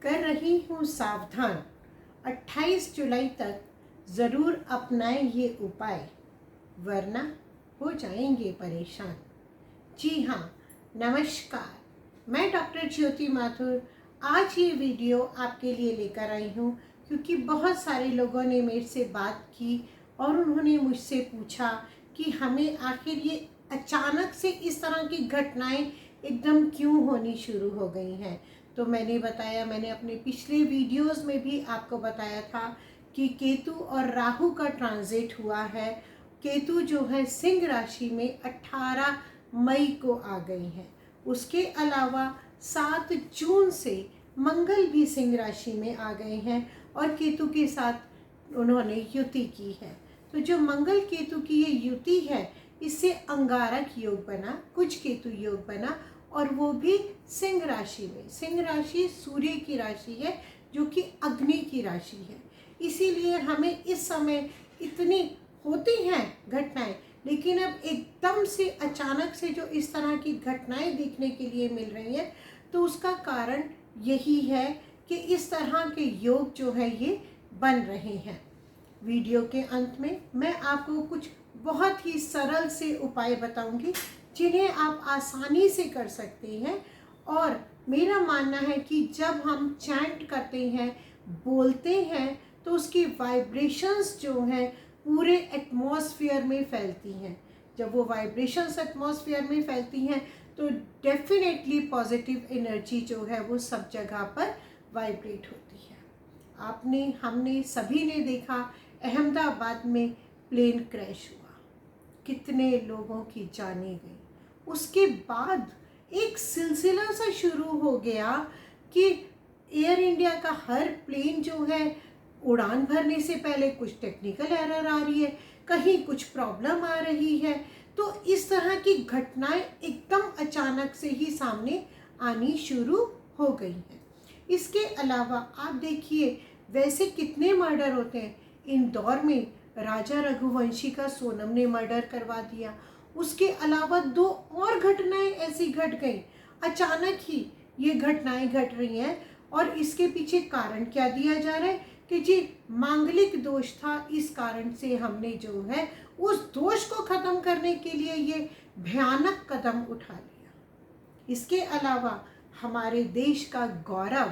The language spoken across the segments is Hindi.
कर रही हूँ सावधान, 28 जुलाई तक ज़रूर अपनाएं ये उपाय, वरना हो जाएंगे परेशान। जी हाँ, नमस्कार, मैं डॉक्टर ज्योति माथुर आज ये वीडियो आपके लिए लेकर आई हूँ क्योंकि बहुत सारे लोगों ने मेरे से बात की और उन्होंने मुझसे पूछा कि हमें आखिर ये अचानक से इस तरह की घटनाएं एकदम क्यों होनी शुरू हो गई हैं। तो मैंने अपने पिछले वीडियोस में भी आपको बताया था कि केतु और राहु का ट्रांजिट हुआ है। केतु जो है सिंह राशि में 18 मई को आ गई है। उसके अलावा 7 जून से मंगल भी सिंह राशि में आ गए हैं और केतु के साथ उन्होंने युति की है। तो जो मंगल केतु की ये युति है, इससे अंगारक योग बना, कुछ केतु योग बना और वो भी सिंह राशि में। सिंह राशि सूर्य की राशि है जो कि अग्नि की राशि है, इसीलिए हमें इस समय इतनी होती हैं घटनाएं, लेकिन अब एकदम से अचानक से जो इस तरह की घटनाएं देखने के लिए मिल रही हैं, तो उसका कारण यही है कि इस तरह के योग जो है ये बन रहे हैं। वीडियो के अंत में मैं आपको कुछ बहुत ही सरल से उपाय बताऊंगी जिन्हें आप आसानी से कर सकते हैं। और मेरा मानना है कि जब हम चैंट करते हैं, बोलते हैं, तो उसकी वाइब्रेशंस जो हैं पूरे एटमॉस्फेयर में फैलती हैं। जब वो वाइब्रेशंस एटमॉस्फेयर में फैलती हैं तो डेफिनेटली पॉजिटिव एनर्जी जो है वो सब जगह पर वाइब्रेट होती है। हमने सभी ने देखा, अहमदाबाद में प्लेन क्रैश हुआ, कितने लोगों की जानें गई। उसके बाद एक सिलसिला सा शुरू हो गया कि एयर इंडिया का हर प्लेन जो है उड़ान भरने से पहले कुछ टेक्निकल एरर आ रही है, कहीं कुछ प्रॉब्लम आ रही है। तो इस तरह की घटनाएं एकदम अचानक से ही सामने आनी शुरू हो गई हैं। इसके अलावा आप देखिए, वैसे कितने मर्डर होते हैं। इंदौर में राजा रघुवंशी का सोनम ने मर्डर करवा दिया। उसके अलावा 2 और घटनाएं ऐसी घट गई, अचानक ही ये घटनाएं घट रही हैं। और इसके पीछे कारण क्या दिया जा रहा है कि जी मांगलिक दोष था, इस कारण से हमने जो है उस दोष को खत्म करने के लिए ये भयानक कदम उठा लिया। इसके अलावा हमारे देश का गौरव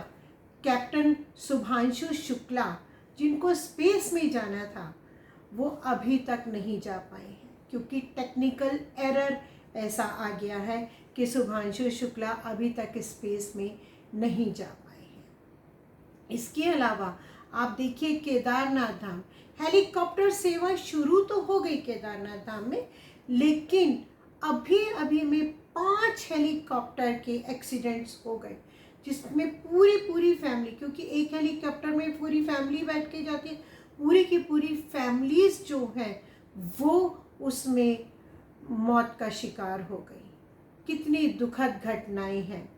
कैप्टन शुभांशु शुक्ला, जिनको स्पेस में जाना था, वो अभी तक नहीं जा पाए हैं क्योंकि टेक्निकल एरर ऐसा आ गया है कि शुभांशु शुक्ला अभी तक स्पेस में नहीं जा पाए हैं। इसके अलावा आप देखिए, केदारनाथ धाम हेलीकॉप्टर सेवा शुरू तो हो गई केदारनाथ धाम में, लेकिन अभी में 5 हेलीकॉप्टर के एक्सीडेंट्स हो गए, जिसमें पूरी फैमिली, क्योंकि एक हेलीकॉप्टर में पूरी फैमिली बैठ के जाती है, पूरी की पूरी फैमिलीज जो है वो उसमें मौत का शिकार हो गई। कितनी दुखद घटनाएं हैं।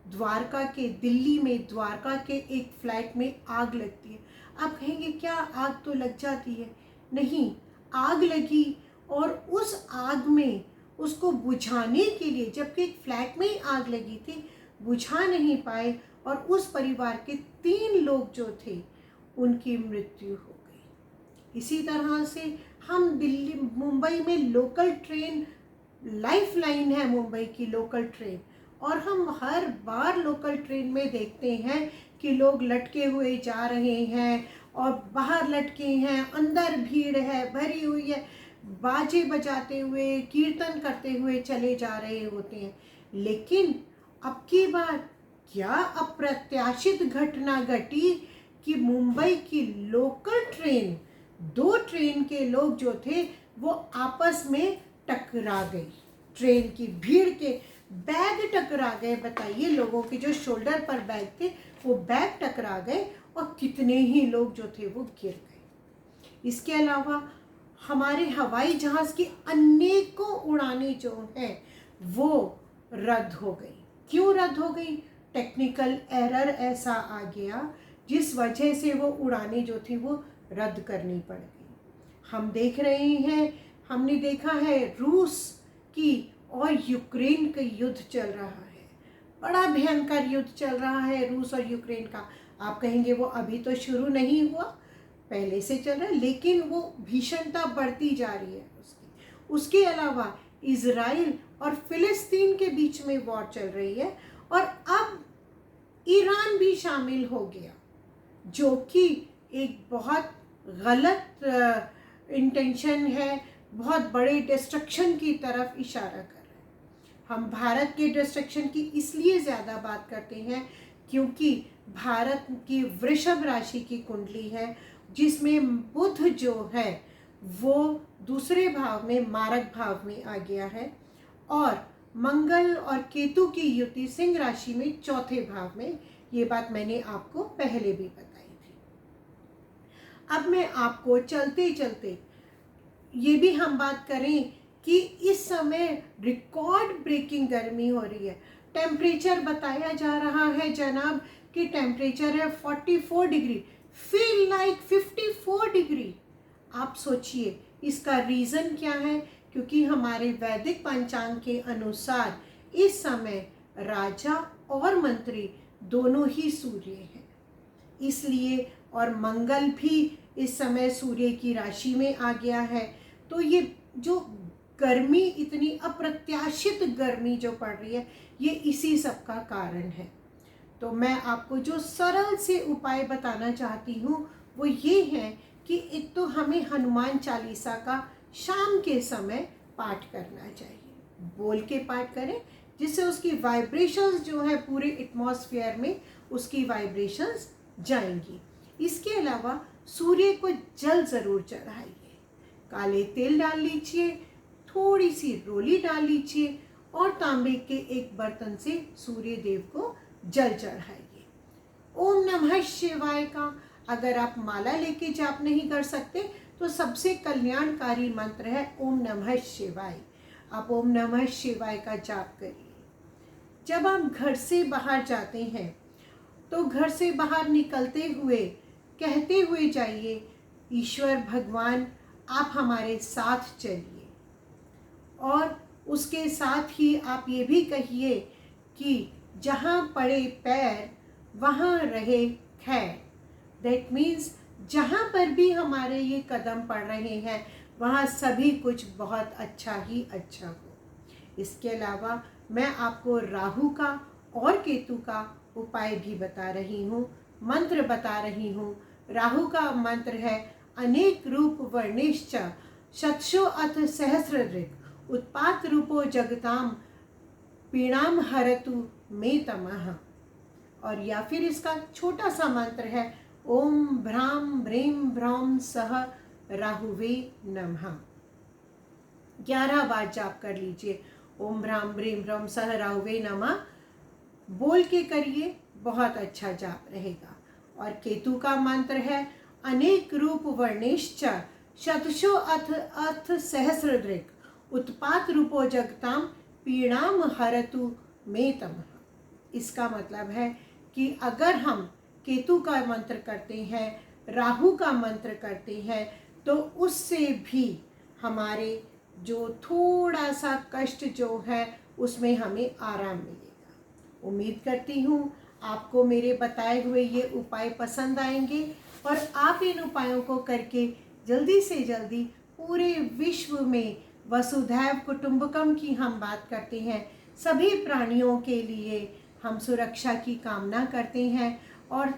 दिल्ली में द्वारका के एक फ्लैट में आग लगती है। आप कहेंगे क्या आग तो लग जाती है? नहीं, आग लगी और उस आग में उसको बुझाने के लिए, जबकि एक फ्लैट में ही आग लगी थी, बुझा नहीं पाए और उस परिवार के 3 लोग जो थे उनकी मृत्यु हो गई। इसी तरह से हम मुंबई में लोकल ट्रेन, लाइफ लाइन है मुंबई की लोकल ट्रेन, और हम हर बार लोकल ट्रेन में देखते हैं कि लोग लटके हुए जा रहे हैं और बाहर लटके हैं, अंदर भीड़ है, भरी हुई है, बाजे बजाते हुए, कीर्तन करते हुए चले जा रहे होते हैं। लेकिन अब की बार क्या अप्रत्याशित घटना घटी कि मुंबई की लोकल ट्रेन, 2 ट्रेन के लोग जो थे वो आपस में टकरा गई। ट्रेन की भीड़ के बैग टकरा गए। बताइए, लोगों के जो शोल्डर पर बैग थे वो बैग टकरा गए और कितने ही लोग जो थे वो गिर गए। इसके अलावा हमारे हवाई जहाज़ की अनेकों उड़ानें जो हैं वो रद्द हो गई। क्यों रद्द हो गई? टेक्निकल एरर ऐसा आ गया जिस वजह से वो उड़ानें जो थी वो रद्द करनी पड़ गई। हम देख रहे हैं, हमने देखा है रूस की और यूक्रेन का युद्ध चल रहा है। बड़ा भयंकर युद्ध चल रहा है रूस और यूक्रेन का। आप कहेंगे वो अभी तो शुरू नहीं हुआ, पहले से चल रहा है, लेकिन वो भीषणता बढ़ती जा रही है उसकी। उसके अलावा इजराइल और फिलिस्तीन के बीच में वॉर चल रही है, और अब ईरान भी शामिल हो गया, जो कि एक बहुत गलत इंटेंशन है, बहुत बड़े डिस्ट्रक्शन की तरफ इशारा कर रहे हैं। हम भारत के डिस्ट्रक्शन की इसलिए ज़्यादा बात करते हैं क्योंकि भारत की वृषभ राशि की कुंडली है, जिसमें बुध जो है वो दूसरे भाव में, मारक भाव में आ गया है, और मंगल और केतु की युति सिंह राशि में चौथे भाव में। ये बात मैंने आपको पहले भी बताई थी। अब मैं आपको चलते चलते ये भी हम बात करें कि इस समय रिकॉर्ड ब्रेकिंग गर्मी हो रही है। टेम्परेचर बताया जा रहा है जनाब कि टेम्परेचर है 44 डिग्री, फील लाइक 54 डिग्री। आप सोचिए इसका रीज़न क्या है? क्योंकि हमारे वैदिक पंचांग के अनुसार इस समय राजा और मंत्री दोनों ही सूर्य हैं, इसलिए, और मंगल भी इस समय सूर्य की राशि में आ गया है। तो ये जो गर्मी, इतनी अप्रत्याशित गर्मी जो पड़ रही है, ये इसी सब का कारण है। तो मैं आपको जो सरल से उपाय बताना चाहती हूँ वो ये है कि एक तो हमें हनुमान चालीसा का शाम के समय पाठ करना चाहिए। बोल के पाठ करें जिससे उसकी वाइब्रेशंस जो है पूरे एटमॉस्फेयर में उसकी वाइब्रेशंस जाएंगी। इसके अलावा सूर्य को जल ज़रूर चढ़ाइए, काले तिल डाल लीजिए, थोड़ी सी रोली डाल लीजिए, और तांबे के एक बर्तन से सूर्य देव को जल चढ़ाइए। ओम नमः शिवाय का अगर आप माला लेके जाप नहीं कर सकते तो सबसे कल्याणकारी मंत्र है ओम नमः शिवाय। आप ओम नमः शिवाय का जाप करिए। जब आप घर से बाहर जाते हैं तो घर से बाहर निकलते हुए कहते हुए जाइए, ईश्वर भगवान आप हमारे साथ चलिए। और उसके साथ ही आप ये भी कहिए कि जहाँ पड़े पैर वहाँ रहे खैर। दैट मीन्स जहाँ पर भी हमारे ये कदम पड़ रहे हैं वहाँ सभी कुछ बहुत अच्छा ही अच्छा हो। इसके अलावा मैं आपको राहु का और केतु का उपाय भी बता रही हूँ, मंत्र बता रही हूँ। राहु का मंत्र है अनेक रूप वर्णिश्च शतशो अथ सहस्रदृक् उत्पात रूपो जगताम पीणाम हरतु मे तमः। और या फिर इसका छोटा सा मंत्र है ओम भ्राम ब्रीम भ्रौम सह राहुवे नमः। 11 बार जाप कर लीजिए, ओम भ्राम ब्रीम भ्रौम सह राहुवे नमः बोल के करिए, बहुत अच्छा जाप रहेगा। और केतु का मंत्र है अनेक रूप वर्णिश्च शतशो अथ सहस्रदृक् उत्पात रूपो जगताम पीणाम हरतु मे तमः। इसका मतलब है कि अगर हम केतु का मंत्र करते हैं, राहु का मंत्र करते हैं, तो उससे भी हमारे जो थोड़ा सा कष्ट जो है उसमें हमें आराम मिलेगा। उम्मीद करती हूँ आपको मेरे बताए हुए ये उपाय पसंद आएंगे और आप इन उपायों को करके जल्दी से जल्दी पूरे विश्व में वसुधैव कुटुंबकम की हम बात करते हैं, सभी प्राणियों के लिए हम सुरक्षा की कामना करते हैं। और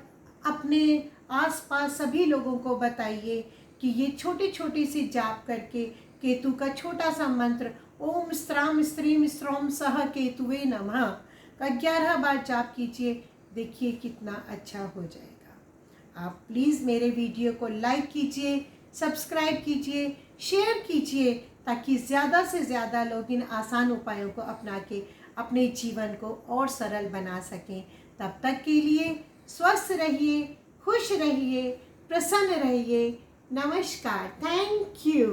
अपने आसपास सभी लोगों को बताइए कि ये छोटे छोटे से जाप करके केतु का छोटा सा मंत्र ओम स्त्राम स्त्रीम स्त्रौम सह केतुवे नमः का 11 बार जाप कीजिए, देखिए कितना अच्छा हो जाएगा। आप प्लीज़ मेरे वीडियो को लाइक कीजिए, सब्सक्राइब कीजिए, शेयर कीजिए, ताकि ज़्यादा से ज़्यादा लोग इन आसान उपायों को अपना के अपने जीवन को और सरल बना सकें। तब तक के लिए स्वस्थ रहिए, खुश रहिए, प्रसन्न रहिए। नमस्कार, थैंक यू।